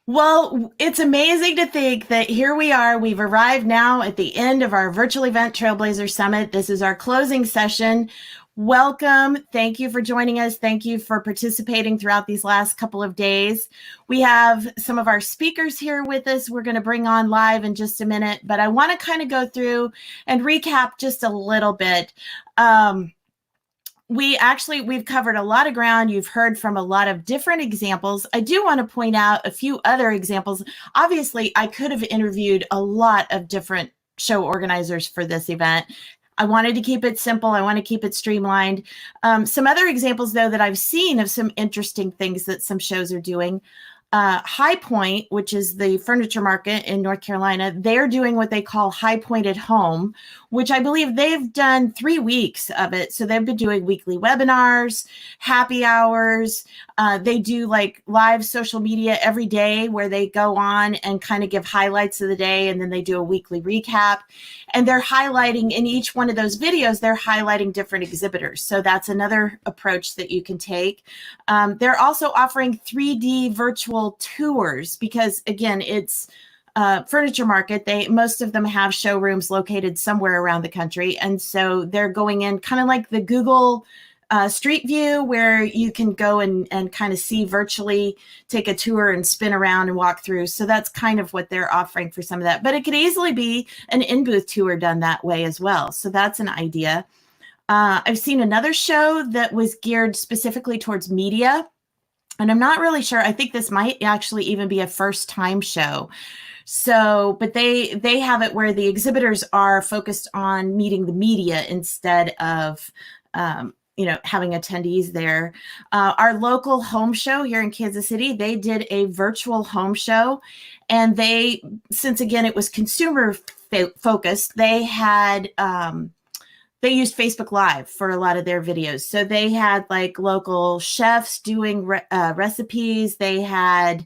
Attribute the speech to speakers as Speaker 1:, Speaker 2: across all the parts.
Speaker 1: Well, it's amazing to think that here we are. We've arrived now at the end of our virtual event, Trailblazer Summit. This is our closing session. Welcome. Thank you for joining us. Thank you for participating throughout these last couple of days. We have some of our speakers here with us. We're going to bring on live in just a minute, but I want to kind of go through and recap just a little bit. We've covered a lot of ground. You've heard from a lot of different examples. I do want to point out a few other examples. Obviously, I could have interviewed a lot of different show organizers for this event. I wanted to keep it simple. I want to keep it streamlined. Some other examples, though, that I've seen of some interesting things that some shows are doing. High Point, which is the furniture market in North Carolina, they're doing what they call High Point at Home, which I believe they've done 3 weeks of it. So they've been doing weekly webinars, happy hours. They do like live social media every day where they go on and kind of give highlights of the day, and then they do a weekly recap. And they're highlighting in each one of those videos, they're highlighting different exhibitors. So that's another approach that you can take. They're also offering 3D virtual tours because, again, it's furniture market. Most of them have showrooms located somewhere around the country. And so they're going in kind of like the Google Street View, where you can go and kind of see virtually, take a tour and spin around and walk through. So that's kind of what they're offering for some of that. But it could easily be an in-booth tour done that way as well. So that's an idea. I've seen another show that was geared specifically towards media, and I'm not really sure. I think this might actually even be a first-time show. So, but they have it where the exhibitors are focused on meeting the media instead of having attendees there. Our local home show here in Kansas City, they did a virtual home show, and since again it was consumer focused, they had they used Facebook Live for a lot of their videos. So they had like local chefs doing recipes. They had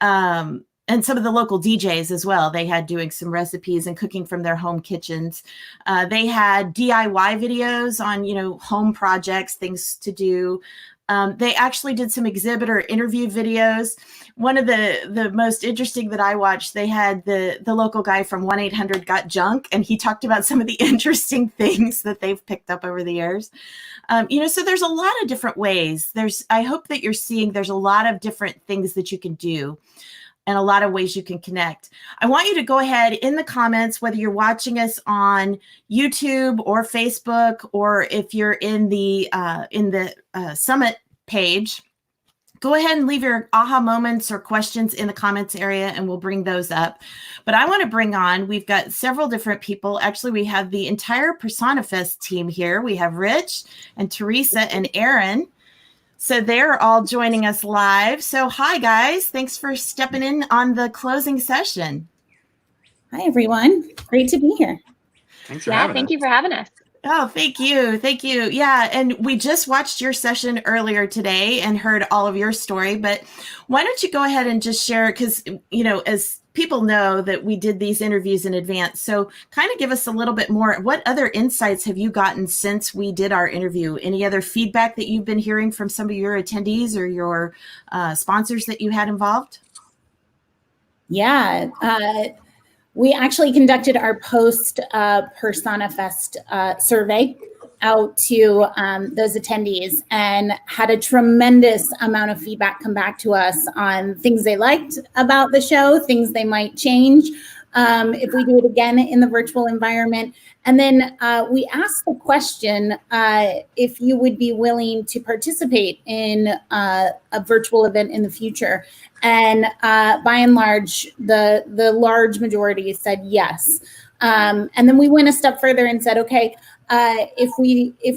Speaker 1: and some of the local DJs as well. They had doing some recipes and cooking from their home kitchens. They had DIY videos on, home projects, things to do. They actually did some exhibitor interview videos. One of the most interesting that I watched, they had the local guy from 1-800-GOT-JUNK, and he talked about some of the interesting things that they've picked up over the years. So there's a lot of different ways. I hope that you're seeing there's a lot of different things that you can do and a lot of ways you can connect. I want you to go ahead in the comments, whether you're watching us on YouTube or Facebook, or if you're in the Summit page, go ahead and leave your aha moments or questions in the comments area, and we'll bring those up. But I want to bring on, we've got several different people. Actually, we have the entire PersonaFest team here. We have Rich and Teresa and Aaron. So they're all joining us live. So hi, guys. Thanks for stepping in on the closing session.
Speaker 2: Hi, everyone. Great to be here.
Speaker 3: Thanks for having us.
Speaker 4: Thank you for having us.
Speaker 1: Oh, thank you. Thank you. Yeah, and we just watched your session earlier today and heard all of your story. But why don't you go ahead and just share, because, as people know that we did these interviews in advance. So kind of give us a little bit more. What other insights have you gotten since we did our interview? Any other feedback that you've been hearing from some of your attendees or your sponsors that you had involved?
Speaker 2: Yeah, we actually conducted our post PersonaFest survey out to those attendees and had a tremendous amount of feedback come back to us on things they liked about the show, things they might change if we do it again in the virtual environment. And then we asked the question if you would be willing to participate in a virtual event in the future. And by and large, the large majority said yes. And then we went a step further and said, okay, if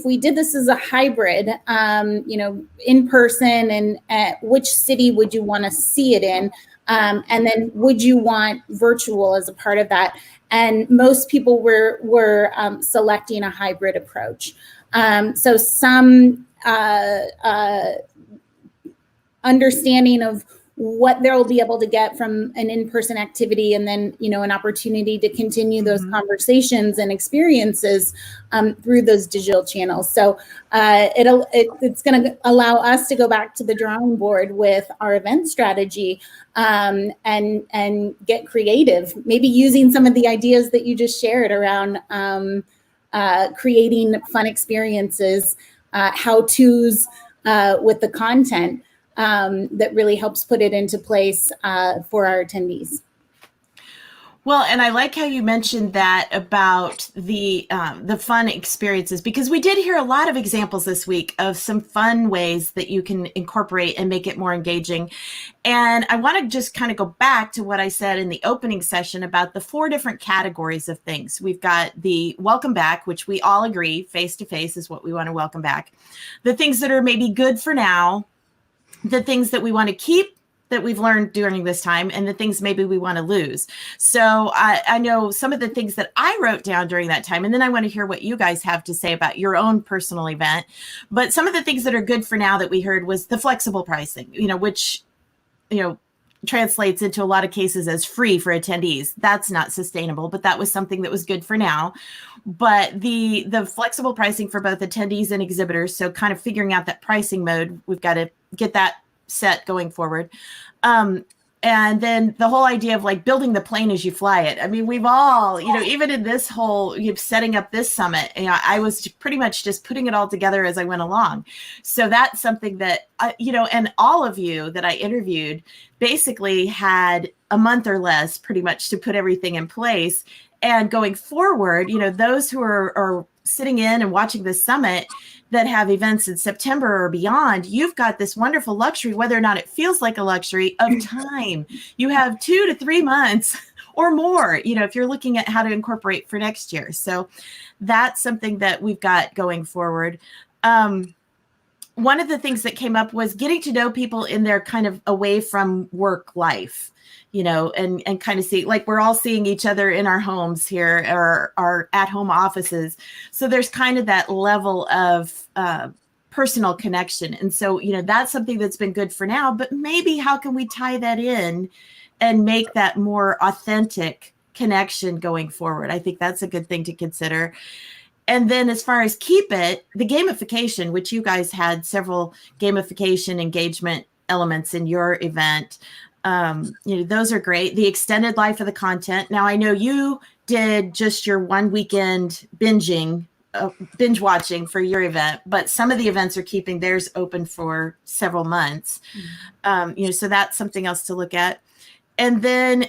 Speaker 2: we did this as a hybrid, in person, and which city would you want to see it in? And then would you want virtual as a part of that? And most people were selecting a hybrid approach. So some understanding of what they'll be able to get from an in-person activity, and then, an opportunity to continue those conversations and experiences through those digital channels. So it's going to allow us to go back to the drawing board with our event strategy and get creative, maybe using some of the ideas that you just shared around creating fun experiences, how-tos with the content. That really helps put it into place for our attendees.
Speaker 1: Well, and I like how you mentioned that about the fun experiences, because we did hear a lot of examples this week of some fun ways that you can incorporate and make it more engaging. And I want to just kind of go back to what I said in the opening session about the 4 different categories of things. We've got the welcome back, which we all agree face-to-face is what we want to welcome back. The things that are maybe good for now, the things that we want to keep that we've learned during this time, and the things maybe we want to lose. So I know some of the things that I wrote down during that time, and then I want to hear what you guys have to say about your own personal event. But some of the things that are good for now that we heard was the flexible pricing, which, translates into a lot of cases as free for attendees. That's not sustainable, but that was something that was good for now. But the flexible pricing for both attendees and exhibitors, so kind of figuring out that pricing mode, we've got to get that set going forward. And then the whole idea of like building the plane as you fly it. I mean, we've all, even in this whole setting up this summit, I was pretty much just putting it all together as I went along. So that's something that, and all of you that I interviewed basically had a month or less pretty much to put everything in place. And going forward, those who are sitting in and watching this summit that have events in September or beyond, you've got this wonderful luxury, whether or not it feels like a luxury, of time. You have 2 to 3 months or more, if you're looking at how to incorporate for next year. So that's something that we've got going forward. One of the things that came up was getting to know people in their kind of away from work life. And kind of see, like, we're all seeing each other in our homes here or our at-home offices. So there's kind of that level of personal connection. And so, that's something that's been good for now, but maybe how can we tie that in and make that more authentic connection going forward? I think that's a good thing to consider. And then as far as keep it, the gamification, which you guys had several gamification engagement elements in your event. Those are great. The extended life of the content. Now, I know you did just your one weekend binge watching for your event, but some of the events are keeping theirs open for several months. So that's something else to look at. And then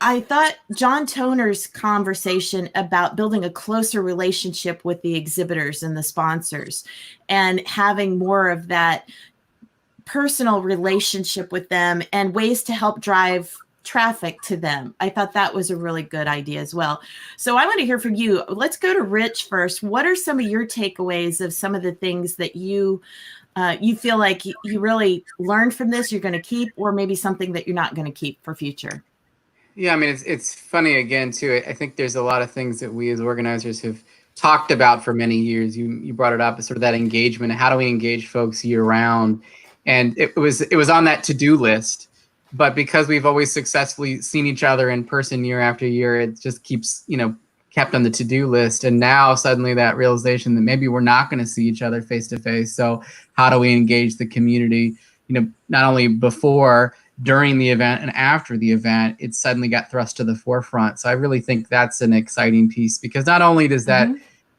Speaker 1: I thought John Toner's conversation about building a closer relationship with the exhibitors and the sponsors and having more of that personal relationship with them and ways to help drive traffic to them. I thought that was a really good idea as well. So I want to hear from you. Let's go to Rich first. What are some of your takeaways of some of the things that you feel like you really learned from this, you're going to keep, or maybe something that you're not going to keep for future?
Speaker 3: Yeah, I mean, it's funny again, too. I think there's a lot of things that we as organizers have talked about for many years. You brought it up, sort of that engagement. How do we engage folks year round? And it was on that to-do list, but because we've always successfully seen each other in person year after year, it just keeps, kept on the to-do list. And now suddenly that realization that maybe we're not going to see each other face to face. So how do we engage the community, not only before, during the event and after the event, it suddenly got thrust to the forefront. So I really think that's an exciting piece, because not only does that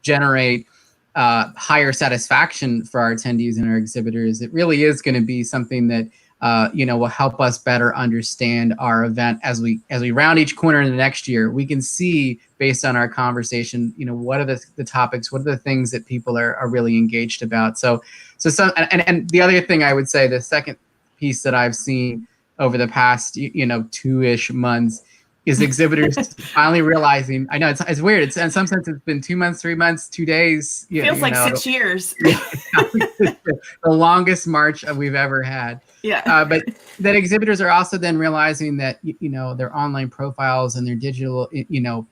Speaker 3: generate higher satisfaction for our attendees and our exhibitors, it really is going to be something that will help us better understand our event as we round each corner in the next year. We can see, based on our conversation, what are the topics, what are the things that people are really engaged about. So some, and the other thing I would say, the second piece that I've seen over the past 2-ish months is exhibitors finally realizing, I know it's weird. It's in some sense, it's been 2 months, 3 months, 2 days.
Speaker 1: Feels like 6 years.
Speaker 3: The longest march we've ever had.
Speaker 1: Yeah.
Speaker 3: But that exhibitors are also then realizing that, their online profiles and their digital,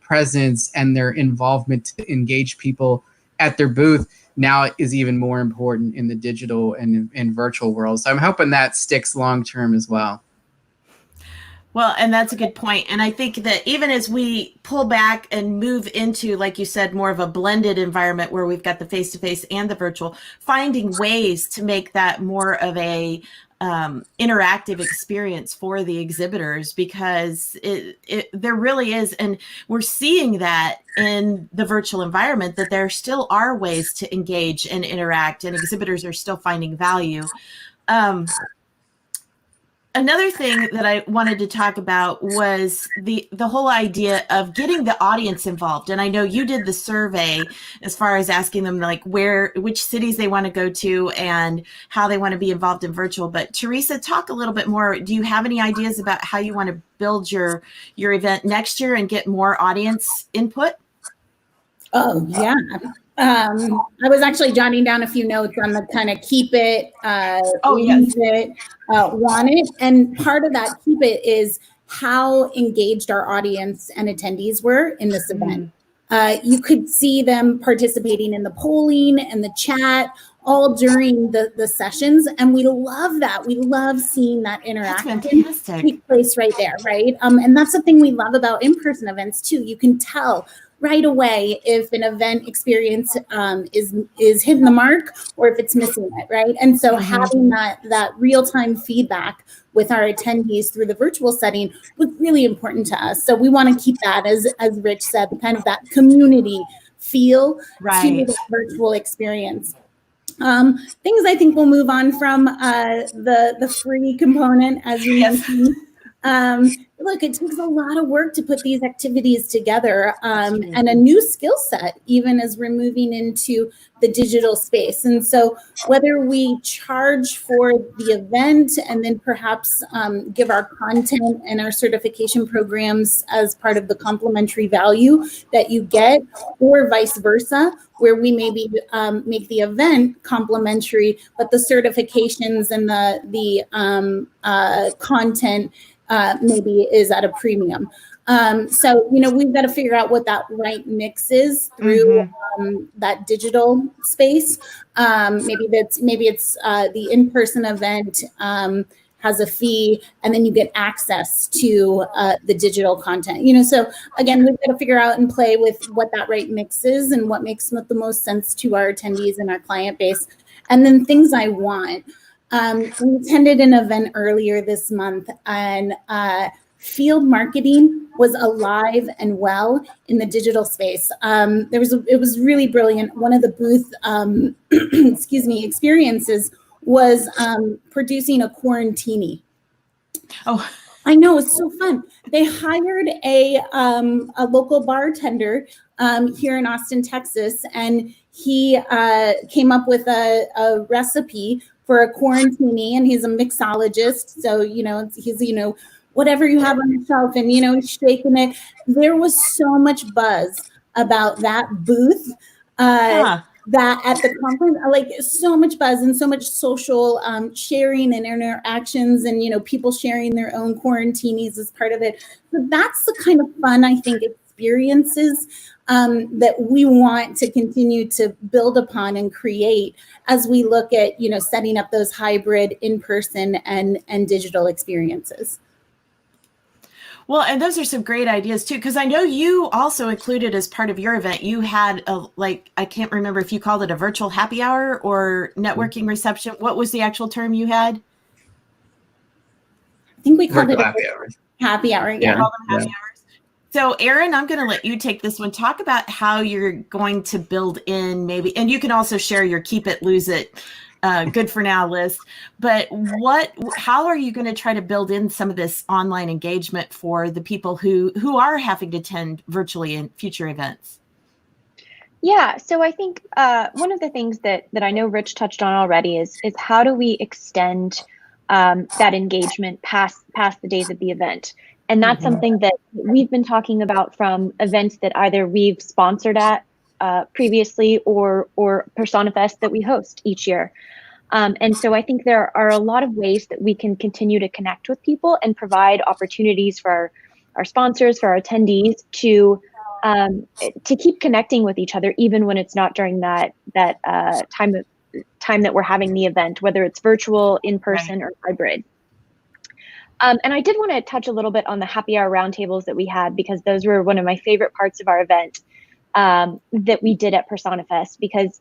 Speaker 3: presence and their involvement to engage people at their booth now is even more important in the digital and virtual world. So I'm hoping that sticks long term as well.
Speaker 1: Well, and that's a good point. And I think that even as we pull back and move into, like you said, more of a blended environment where we've got the face-to-face and the virtual, finding ways to make that more of a interactive experience for the exhibitors, because there really is, and we're seeing that in the virtual environment, that there still are ways to engage and interact, and exhibitors are still finding value. Another thing that I wanted to talk about was the whole idea of getting the audience involved. And I know you did the survey as far as asking them like which cities they want to go to and how they want to be involved in virtual. But Teresa, talk a little bit more. Do you have any ideas about how you want to build your event next year and get more audience input?
Speaker 2: Oh, yeah. I was actually jotting down a few notes on the kind of keep it,
Speaker 1: yes.
Speaker 2: it, want it. And part of that keep it is how engaged our audience and attendees were in this event. You could see them participating in the polling and the chat all during the sessions. And we love that. We love seeing that interaction take place right there, right? And that's the thing we love about in-person events too. You can tell right away if an event experience is hitting the mark or if it's missing it, right? And so having that real-time feedback with our attendees through the virtual setting was really important to us. So we want to keep that, as Rich said, kind of that community feel to the virtual experience. Things I think we'll move on from the free component, as you mentioned. Look, it takes a lot of work to put these activities together, and a new skill set, even as we're moving into the digital space. And so whether we charge for the event and then perhaps give our content and our certification programs as part of the complimentary value that you get, or vice versa, where we maybe make the event complimentary, but the certifications and the content maybe is at a premium. So, we've got to figure out what that right mix is through that digital space. Maybe it's the in-person event has a fee, and then you get access to the digital content. So again, we've got to figure out and play with what that right mix is and what makes the most sense to our attendees and our client base. And then things I want. We attended an event earlier this month, and field marketing was alive and well in the digital space. It was really brilliant. One of the booth, experiences was producing a quarantini.
Speaker 1: Oh,
Speaker 2: I know, it's so fun. They hired a local bartender here in Austin, Texas, and he came up with a recipe for a quarantini, and he's a mixologist. So, he's, whatever you have on your shelf, and, he's shaking it. There was so much buzz about that booth, that at the conference, like so much buzz and so much social sharing and interactions, and, people sharing their own quarantinis as part of it. So that's the kind of fun, I think, experiences that we want to continue to build upon and create as we look at, setting up those hybrid in-person and digital experiences.
Speaker 1: Well, and those are some great ideas too, because I know you also included as part of your event, you had I can't remember if you called it a virtual happy hour or networking reception. What was the actual term you had?
Speaker 2: I think we called
Speaker 3: virtual
Speaker 2: it
Speaker 3: happy hours.
Speaker 2: Happy hour, yeah.
Speaker 1: Happy hours. So Erin, I'm going to let you take this one. Talk about how you're going to build in maybe, and you can also share your keep it, lose it, good for now list. But how are you going to try to build in some of this online engagement for the people who are having to attend virtually in future events?
Speaker 4: Yeah, so I think one of the things that I know Rich touched on already is how do we extend that engagement past the days of the event. And that's something that we've been talking about from events that either we've sponsored at previously or Persona Fest that we host each year. And so I think there are a lot of ways that we can continue to connect with people and provide opportunities for our sponsors, for our attendees to keep connecting with each other, even when it's not during that time that we're having the event, whether it's virtual, in person, or hybrid. And I did want to touch a little bit on the happy hour roundtables that we had, because those were one of my favorite parts of our event that we did at Persona Fest, because,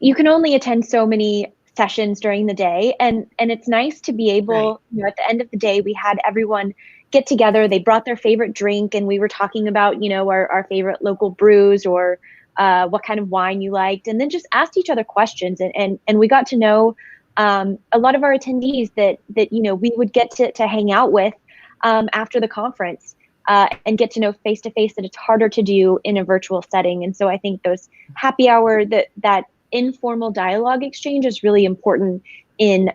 Speaker 4: you can only attend so many sessions during the day. And it's nice to be able, at the end of the day, we had everyone get together. They brought their favorite drink, and we were talking about, our favorite local brews, or what kind of wine you liked, and then just asked each other questions. And we got to know a lot of our attendees that we would get to hang out with after the conference, and get to know face to face, that it's harder to do in a virtual setting. And so I think those happy hour, that informal dialogue exchange is really important in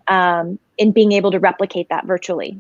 Speaker 4: being able to replicate that virtually.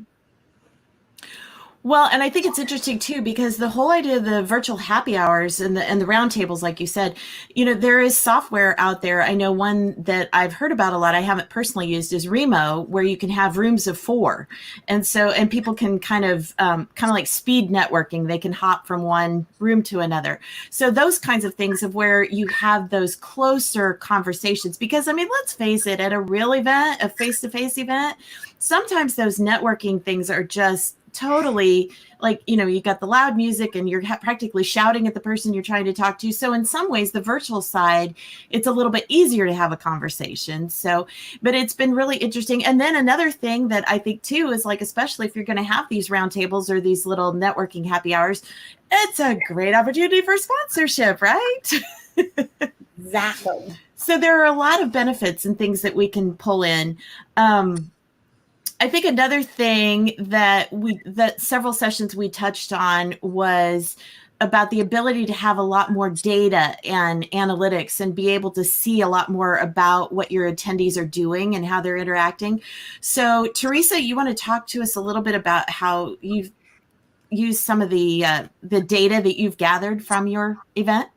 Speaker 1: Well, and I think it's interesting too, because the whole idea of the virtual happy hours and the roundtables, like you said, there is software out there. I know one that I've heard about a lot, I haven't personally used, is Remo, where you can have rooms of 4. And people can kind of like speed networking. They can hop from one room to another. So those kinds of things of where you have those closer conversations, because let's face it, at a real event, a face-to-face event, sometimes those networking things are just totally like, you got the loud music and you're practically shouting at the person you're trying to talk to. So in some ways, the virtual side, it's a little bit easier to have a conversation. So, but it's been really interesting. And then another thing that I think too is, like, especially if you're going to have these roundtables or these little networking happy hours, it's a great opportunity for sponsorship, right?
Speaker 2: Exactly.
Speaker 1: So there are a lot of benefits and things that we can pull in. I think another thing that several sessions we touched on was about the ability to have a lot more data and analytics and be able to see a lot more about what your attendees are doing and how they're interacting. So Teresa, you want to talk to us a little bit about how you've used some of the data that you've gathered from your event?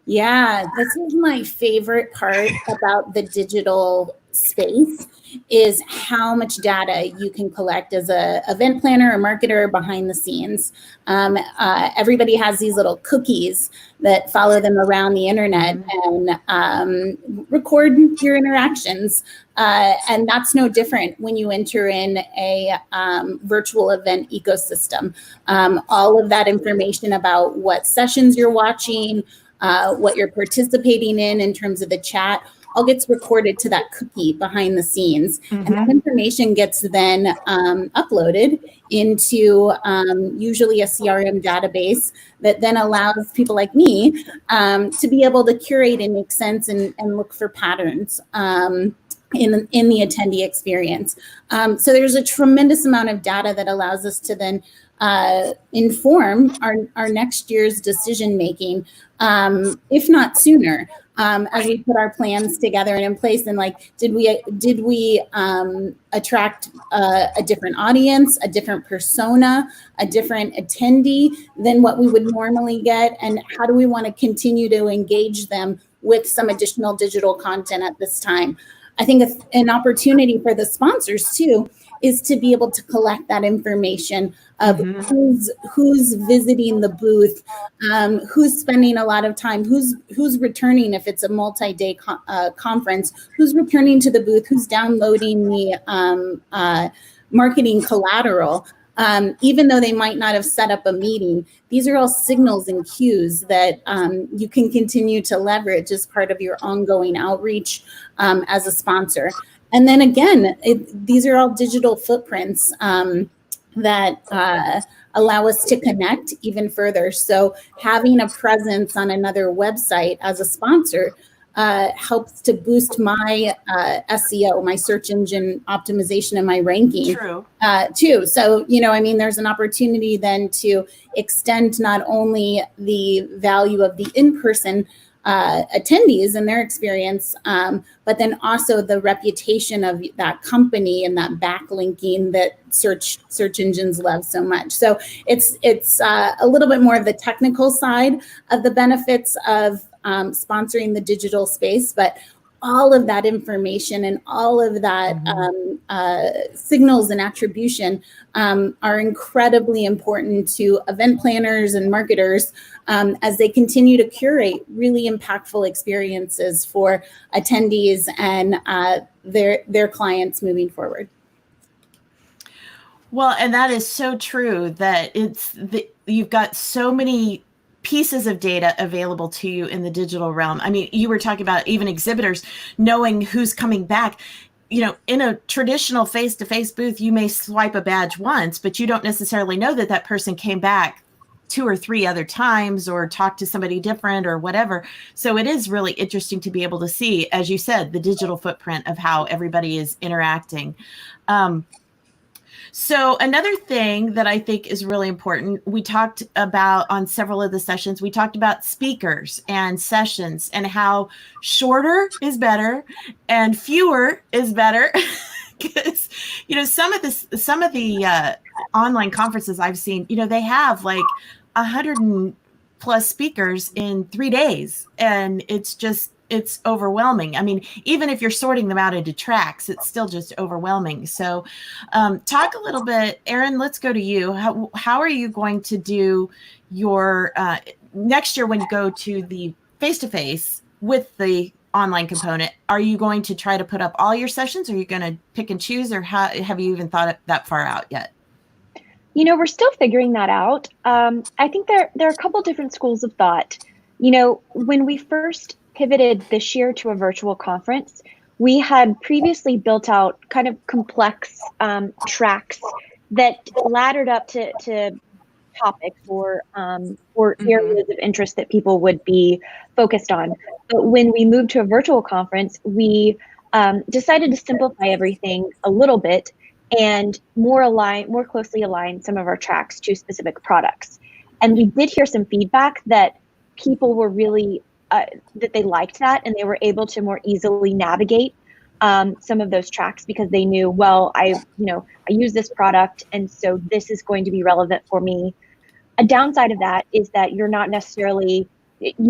Speaker 2: Yeah, this is my favorite part about the digital space, is how much data you can collect as a event planner or marketer behind the scenes. Everybody has these little cookies that follow them around the internet and record your interactions. And that's no different when you enter in a virtual event ecosystem. All of that information about what sessions you're watching, what you're participating in terms of the chat, all gets recorded to that cookie behind the scenes. And that information gets then uploaded into usually a CRM database that then allows people like me to be able to curate and make sense and look for patterns in the attendee experience. So there's a tremendous amount of data that allows us to then inform our next year's decision making, if not sooner, as we put our plans together and in place. And like, did we attract a different audience, a different persona, a different attendee than what we would normally get? And how do we want to continue to engage them with some additional digital content at this time? I think an opportunity for the sponsors too is to be able to collect that information of who's visiting the booth, who's spending a lot of time, who's returning if it's a multi-day conference, who's returning to the booth, who's downloading the marketing collateral. Even though they might not have set up a meeting, these are all signals and cues that you can continue to leverage as part of your ongoing outreach as a sponsor. And then again, these are all digital footprints that allow us to connect even further. So having a presence on another website as a sponsor helps to boost my SEO, my search engine optimization, and my ranking too. So, there's an opportunity then to extend not only the value of the in-person attendees and their experience, but then also the reputation of that company and that backlinking that search engines love so much. So it's a little bit more of the technical side of the benefits of sponsoring the digital space, but all of that information and all of that signals and attribution are incredibly important to event planners and marketers as they continue to curate really impactful experiences for attendees and their clients moving forward.
Speaker 1: Well, and that is so true that you've got so many pieces of data available to you in the digital realm. I mean, you were talking about even exhibitors knowing who's coming back. In a traditional face-to-face booth, you may swipe a badge once, but you don't necessarily know that that person came back 2 or 3 other times or talked to somebody different or whatever. So it is really interesting to be able to see, as you said, the digital footprint of how everybody is interacting. So another thing that I think is really important, we talked about on several of the sessions, we talked about speakers and sessions and how shorter is better and fewer is better. Because, some of the online conferences I've seen, they have like 100+ speakers in 3 days, and it's overwhelming. I mean, even if you're sorting them out into tracks, it's still just overwhelming. So talk a little bit, Erin, let's go to you. How are you going to do your next year when you go to the face-to-face with the online component? Are you going to try to put up all your sessions? Or are you going to pick and choose, or have you even thought that far out yet?
Speaker 4: We're still figuring that out. I think there are a couple different schools of thought. When we first pivoted this year to a virtual conference, we had previously built out kind of complex tracks that laddered up to topics or areas of interest that people would be focused on. But when we moved to a virtual conference, we decided to simplify everything a little bit and more closely align some of our tracks to specific products. And we did hear some feedback that people were really that they liked that, and they were able to more easily navigate some of those tracks because they knew, well, I use this product, and so this is going to be relevant for me. A downside of that is that you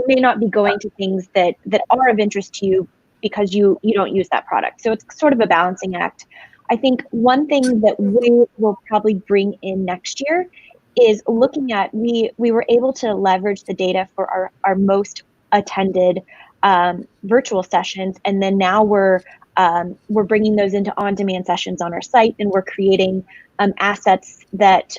Speaker 4: may not be going to things that are of interest to you because you don't use that product. So it's sort of a balancing act. I think one thing that we will probably bring in next year is looking at, we were able to leverage the data for our most attended virtual sessions, and then now we're bringing those into on-demand sessions on our site, and we're creating assets that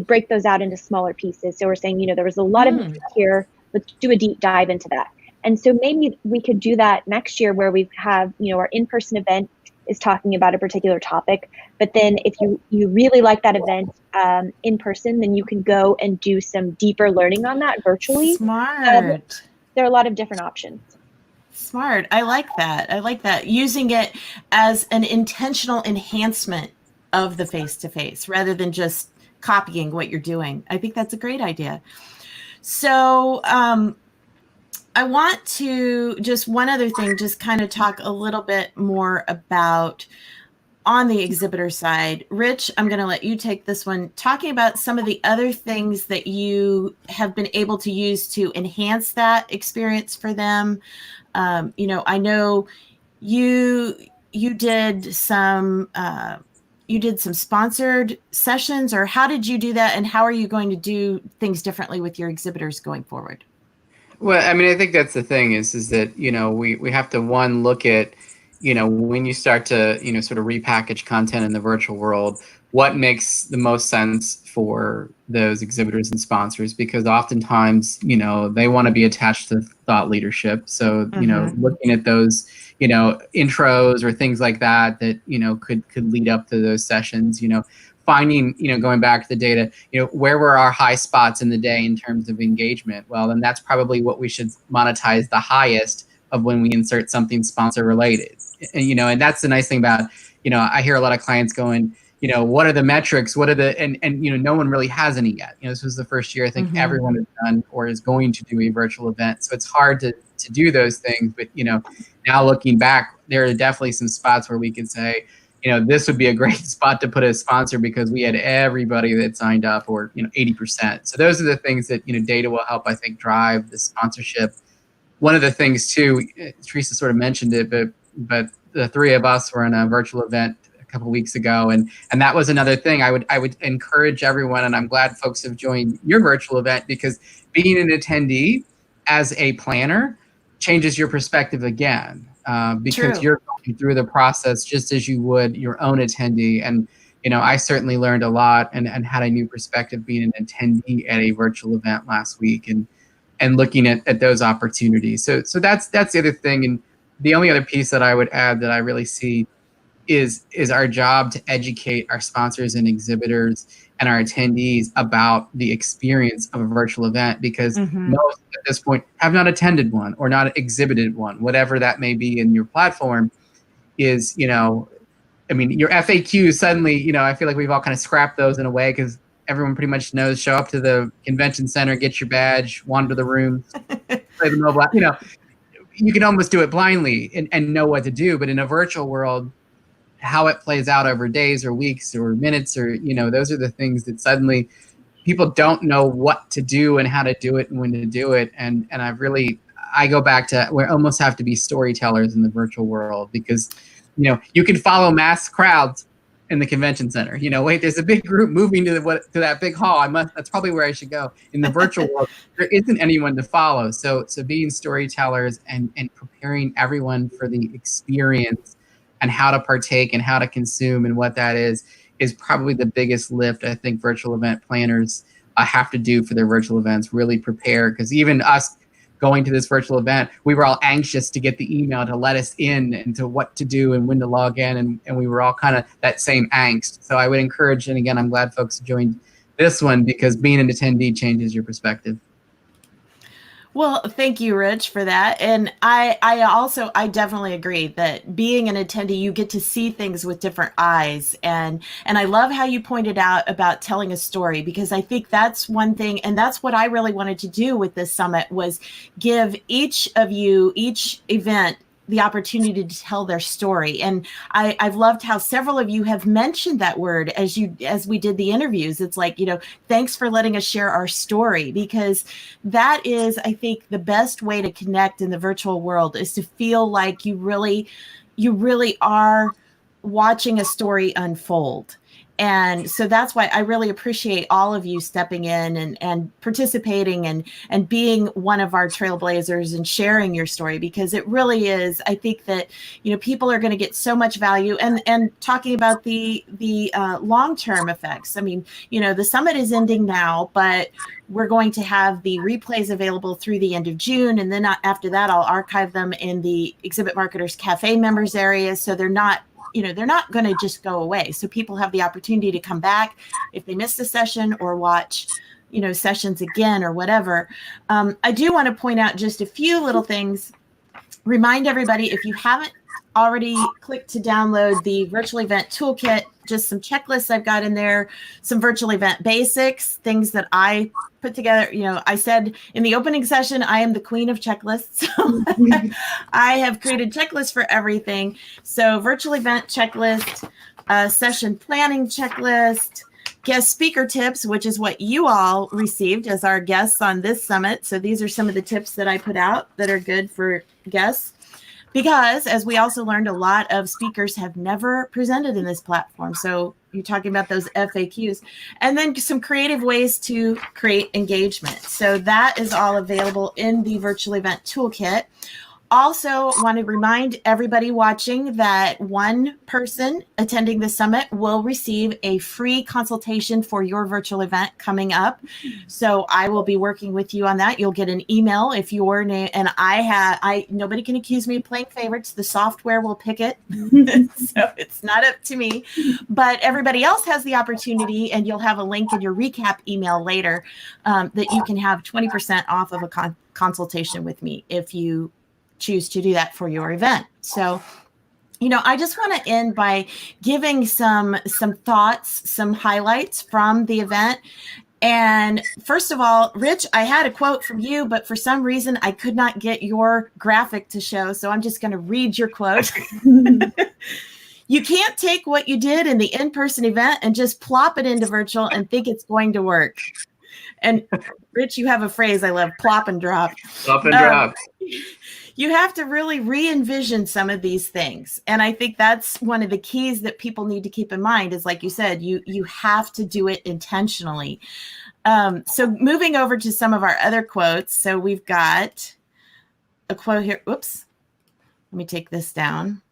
Speaker 4: break those out into smaller pieces. So we're saying, there was a lot of interest here, let's do a deep dive into that. And so maybe we could do that next year, where we have, our in-person event is talking about a particular topic, but then if you really like that event in person, then you can go and do some deeper learning on that virtually.
Speaker 1: Smart.
Speaker 4: There are a lot of different options.
Speaker 1: Smart. I like that. Using it as an intentional enhancement of the face-to-face rather than just copying what you're doing. I think that's a great idea. So I want to just one other thing, just kind of talk a little bit more about on the exhibitor side. Rich, I'm going to let you take this one, talking about some of the other things that you have been able to use to enhance that experience for them. I know you did some sponsored sessions, or how did you do that, and how are you going to do things differently with your exhibitors going forward?
Speaker 3: Well, I mean, I think that's the thing is that, we have to look at, when you start to, sort of repackage content in the virtual world, what makes the most sense for those exhibitors and sponsors, because oftentimes, they want to be attached to thought leadership. So, looking at those, intros or things like that, could lead up to those sessions, finding, going back to the data, where were our high spots in the day in terms of engagement? Well, then that's probably what we should monetize the highest of when we insert something sponsor related. And, and that's the nice thing about, I hear a lot of clients going, what are the metrics? What are the, and no one really has any yet. This was the first year I think everyone has done or is going to do a virtual event. So it's hard to do those things. But, now looking back, there are definitely some spots where we could say, this would be a great spot to put a sponsor because we had everybody that signed up, or, 80%. So those are the things that, data will help, I think, drive the sponsorship. One of the things too, Teresa sort of mentioned it, but the three of us were in a virtual event a couple of weeks ago, and that was another thing I would encourage everyone, and I'm glad folks have joined your virtual event, because being an attendee as a planner changes your perspective again, because True. You're going through the process just as you would your own attendee, and I certainly learned a lot and had a new perspective being an attendee at a virtual event last week and looking at those opportunities. So that's the other thing. And the only other piece that I would add that I really see is our job to educate our sponsors and exhibitors and our attendees about the experience of a virtual event, because most at this point have not attended one or not exhibited one, whatever that may be in your platform. Is, I mean, your FAQs suddenly, I feel like we've all kind of scrapped those in a way, because everyone pretty much knows, show up to the convention center, get your badge, wander the room, play the mobile app. You can almost do it blindly and know what to do. But in a virtual world, how it plays out over days or weeks or minutes, or those are the things that suddenly people don't know what to do and how to do it and when to do it. And I go back to, we almost have to be storytellers in the virtual world, because you can follow mass crowds in the convention center. Wait, there's a big group moving to that big hall. That's probably where I should go. In the virtual world, there isn't anyone to follow. So being storytellers and preparing everyone for the experience and how to partake and how to consume and what that is probably the biggest lift I think virtual event planners have to do for their virtual events. Really prepare, because even us going to this virtual event, we were all anxious to get the email to let us in and to what to do and when to log in, and we were all kind of that same angst. So I would encourage, and again, I'm glad folks joined this one, because being an attendee changes your perspective.
Speaker 1: Well, thank you, Rich, for that. And I definitely agree that being an attendee, you get to see things with different eyes. And I love how you pointed out about telling a story, because I think that's one thing. And that's what I really wanted to do with this summit, was give each of you, each event, the opportunity to tell their story. And I've loved how several of you have mentioned that word as we did the interviews. It's like, thanks for letting us share our story, because that is, I think, the best way to connect in the virtual world, is to feel like you really are watching a story unfold. And so that's why I really appreciate all of you stepping in and participating and being one of our trailblazers and sharing your story, because it really is, I think that, people are going to get so much value, and talking about the long-term effects. I mean, the summit is ending now, but we're going to have the replays available through the end of June. And then after that, I'll archive them in the Exhibit Marketers Cafe members area. So they're not going to just go away. So people have the opportunity to come back if they missed a session, or watch, sessions again or whatever. I do want to point out just a few little things. Remind everybody, if you haven't already clicked to download the virtual event toolkit, just some checklists I've got in there, some virtual event basics, things that I put together. I said in the opening session, I am the queen of checklists. So I have created checklists for everything. So virtual event checklist, session planning checklist, guest speaker tips, which is what you all received as our guests on this summit. So these are some of the tips that I put out that are good for guests. Because, as we also learned, a lot of speakers have never presented in this platform. So you're talking about those FAQs. And then some creative ways to create engagement. So that is all available in the virtual event toolkit. Also want to remind everybody watching that one person attending the summit will receive a free consultation for your virtual event coming up. So I will be working with you on that. You'll get an email if your name, and nobody can accuse me of playing favorites. The software will pick it. So it's not up to me, but everybody else has the opportunity, and you'll have a link in your recap email later that you can have 20% off of a consultation with me if you choose to do that for your event. So, I just want to end by giving some thoughts, some highlights from the event. And first of all, Rich, I had a quote from you, but for some reason I could not get your graphic to show. So I'm just going to read your quote. You can't take what you did in the in-person event and just plop it into virtual and think it's going to work. And Rich, you have a phrase I love, plop and drop.
Speaker 3: Plop and drop.
Speaker 1: You have to really re-envision some of these things. And I think that's one of the keys that people need to keep in mind is, like you said, you have to do it intentionally. So moving over to some of our other quotes. So we've got a quote here. Oops. Let me take this down.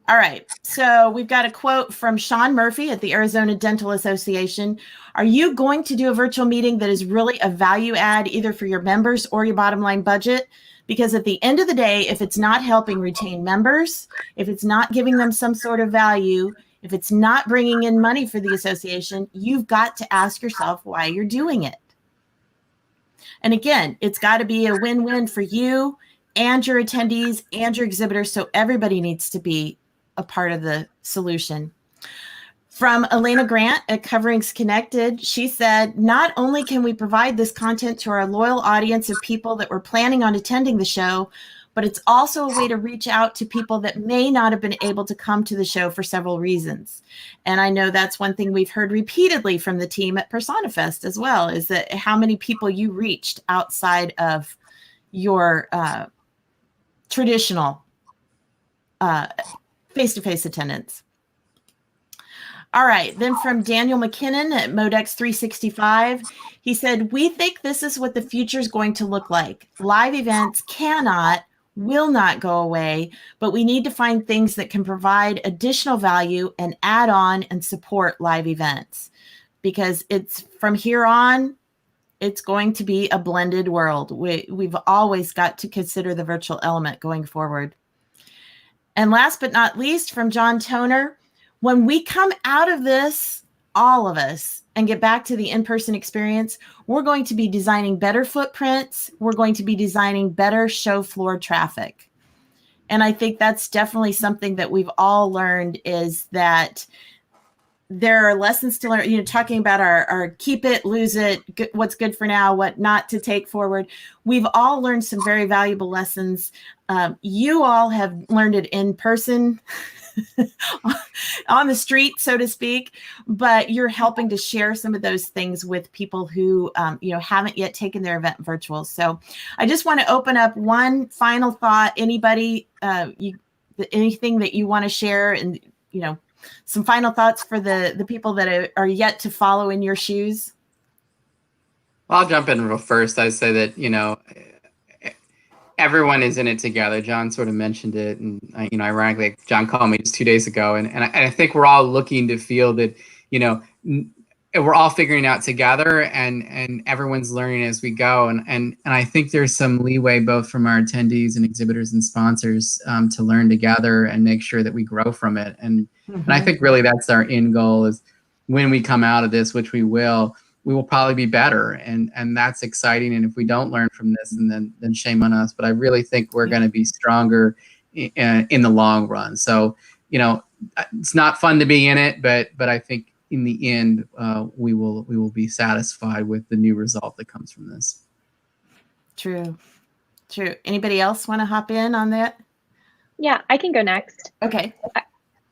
Speaker 1: All right. So we've got a quote from Sean Murphy at the Arizona Dental Association. Are you going to do a virtual meeting that is really a value add either for your members or your bottom line budget? Because at the end of the day, if it's not helping retain members, if it's not giving them some sort of value, if it's not bringing in money for the association, you've got to ask yourself why you're doing it. And again, it's got to be a win-win for you and your attendees and your exhibitors. So everybody needs to be a part of the solution. From Elena Grant at Coverings Connected, she said, not only can we provide this content to our loyal audience of people that were planning on attending the show, but it's also a way to reach out to people that may not have been able to come to the show for several reasons. And I know that's one thing we've heard repeatedly from the team at PersonaFest as well, is that how many people you reached outside of your traditional face-to-face attendance. All right, then from Daniel McKinnon at Modex 365, he said, we think this is what the future is going to look like. Live events will not go away, but we need to find things that can provide additional value and add on and support live events, because it's from here on, it's going to be a blended world. We've always got to consider the virtual element going forward. And last but not least, from John Toner, when we come out of this, all of us, and get back to the in-person experience, we're going to be designing better footprints. We're going to be designing better show floor traffic. And I think that's definitely something that we've all learned, is that there are lessons to learn, talking about our keep it, lose it, what's good for now, what not to take forward. We've all learned some very valuable lessons. You all have learned it in person, on the street, so to speak, but you're helping to share some of those things with people who, haven't yet taken their event virtual. So I just want to open up one final thought. Anybody, anything that you want to share, and, some final thoughts for the people that are yet to follow in your shoes?
Speaker 3: I'll jump in real first. I say that, everyone is in it together. John sort of mentioned it, and ironically, John called me just 2 days ago, and I think we're all looking to feel that, we're all figuring out together, and everyone's learning as we go, and I think there's some leeway both from our attendees and exhibitors and sponsors to learn together and make sure that we grow from it, and I think really that's our end goal, is when we come out of this, which we will probably be better, and that's exciting. And if we don't learn from this, and then shame on us. But I really think we're going to be stronger in the long run. So, it's not fun to be in it, but I think in the end, we will be satisfied with the new result that comes from this. True.
Speaker 1: Anybody else want to hop in on that?
Speaker 4: Yeah, I can go next.
Speaker 1: Okay.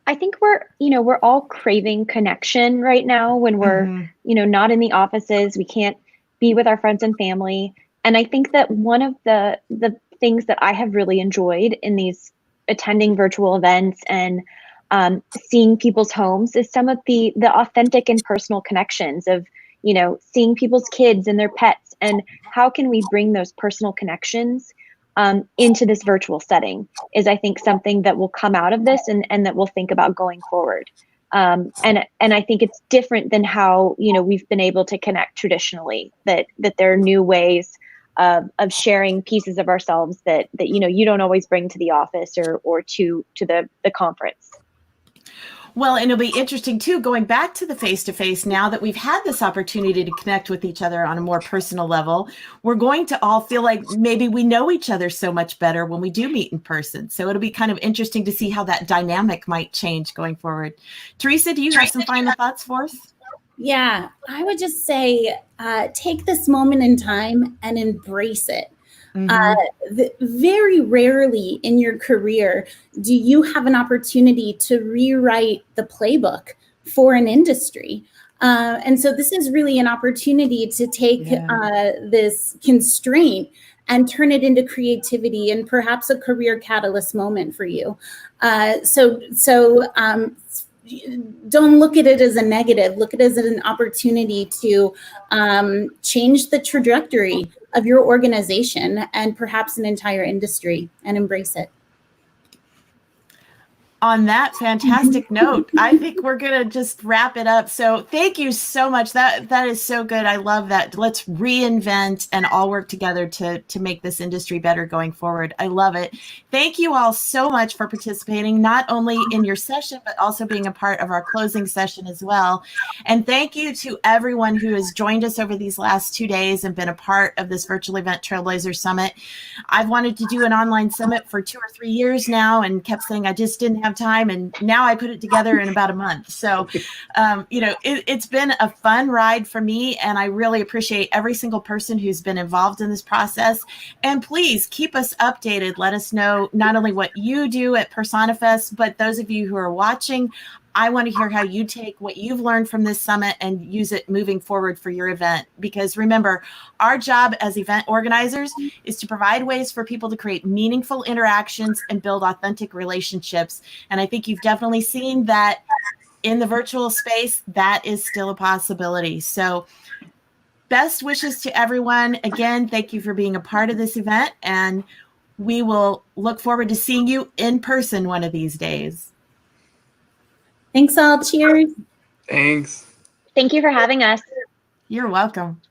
Speaker 4: I think we're all craving connection right now when we're, not in the offices. We can't be with our friends and family. And I think that one of the things that I have really enjoyed in these attending virtual events and seeing people's homes is some of the authentic and personal connections of, seeing people's kids and their pets, and how can we bring those personal connections into this virtual setting is, I think, something that will come out of this and that we'll think about going forward. And I think it's different than how, we've been able to connect traditionally, that there are new ways of sharing pieces of ourselves that you don't always bring to the office or to the conference.
Speaker 1: Well, and it'll be interesting too, going back to the face-to-face, now that we've had this opportunity to connect with each other on a more personal level, we're going to all feel like maybe we know each other so much better when we do meet in person. So it'll be kind of interesting to see how that dynamic might change going forward. Teresa, do you have some final thoughts for us?
Speaker 2: Yeah, I would just say, take this moment in time and embrace it. Very rarely in your career do you have an opportunity to rewrite the playbook for an industry. And so this is really an opportunity to take this constraint and turn it into creativity and perhaps a career catalyst moment for you. So don't look at it as a negative. Look at it as an opportunity to change the trajectory of your organization and perhaps an entire industry, and embrace it.
Speaker 1: on that fantastic note, I think we're gonna just wrap it up. So thank you so much. That is so good. I love that. Let's reinvent and all work together to make this industry better going forward. I love it. Thank you all so much for participating, not only in your session, but also being a part of our closing session as well. And thank you to everyone who has joined us over these last 2 days and been a part of this virtual event Trailblazer Summit. I've wanted to do an online summit for 2 or 3 years now and kept saying I just didn't have time, and now I put it together in about a month. So it's been a fun ride for me, and I really appreciate every single person who's been involved in this process. And please keep us updated. Let us know not only what you do at PersonaFest, but those of you who are watching, I want to hear how you take what you've learned from this summit and use it moving forward for your event. Because remember, our job as event organizers is to provide ways for people to create meaningful interactions and build authentic relationships. And I think you've definitely seen that in the virtual space, that is still a possibility. So best wishes to everyone. Again, thank you for being a part of this event, and we will look forward to seeing you in person one of these days.
Speaker 2: Thanks all. Cheers.
Speaker 3: Thanks.
Speaker 4: Thank you for having us.
Speaker 1: You're welcome.